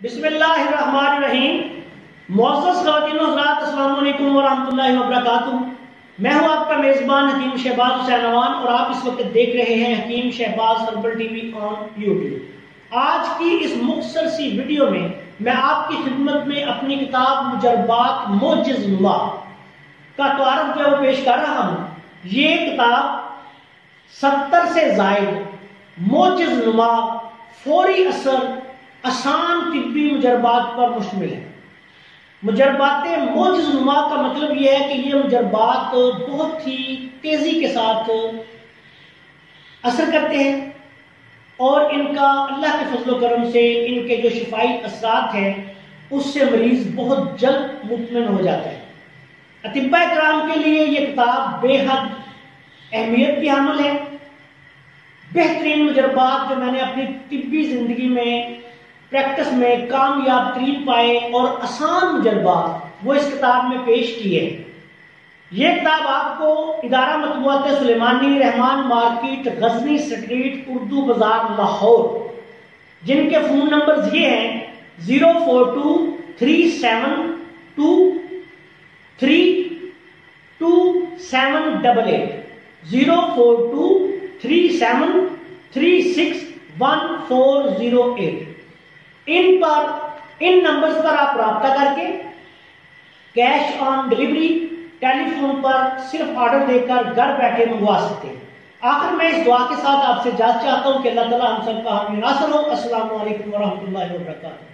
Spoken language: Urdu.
بسم اللہ الرحمن الرحیم۔ معزز خواتین و حضرات، السلام علیکم ورحمۃ اللہ وبرکاتہ۔ میں ہوں آپ کا میزبان حکیم شہباز حسین اوان اور آپ اس وقت دیکھ رہے ہیں Hakim Shahbaz herbal TV on YouTube. آج کی اس مختصر سی ویڈیو میں آپ کی خدمت میں اپنی کتاب مجربات موجز نما کا تعارف جو ہے پیش کر رہا ہوں۔ یہ کتاب 70 سے زائد موجز نما، فوری اثر، آسان طبی مجربات پر مشتمل ہے۔ مجربات موجز نما کا مطلب یہ ہے کہ یہ مجربات بہت ہی تیزی کے ساتھ اثر کرتے ہیں اور ان کا اللہ کے فضل و کرم سے ان کے جو شفائی اثرات ہیں اس سے مریض بہت جلد مطمئن ہو جاتا ہے۔ اطباء کرام کے لیے یہ کتاب بے حد اہمیت کی حامل ہے۔ بہترین مجربات جو میں نے اپنی طبی زندگی میں پریکٹس میں کامیاب ترین پائے اور آسان مجربات وہ اس کتاب میں پیش کیے ہیں۔ یہ کتاب آپ کو ادارہ مطبوعات سلیمانی، رحمان مارکیٹ، غزنی سٹریٹ، اردو بازار، لاہور، جن کے فون نمبرز یہ ہیں 04237232788 04237361408۔ ان نمبرز پر آپ رابطہ کر کے cash on delivery telephone پر صرف آرڈر دے کر گھر بیٹھے منگوا سکتے ہیں۔ آخر میں اس دعا کے ساتھ آپ سے اجازت چاہتا ہوں کہ اللہ تعالی ہم سب کا حامی ناصر ہو۔ السلام علیکم ورحمۃ اللہ وبرکاتہ۔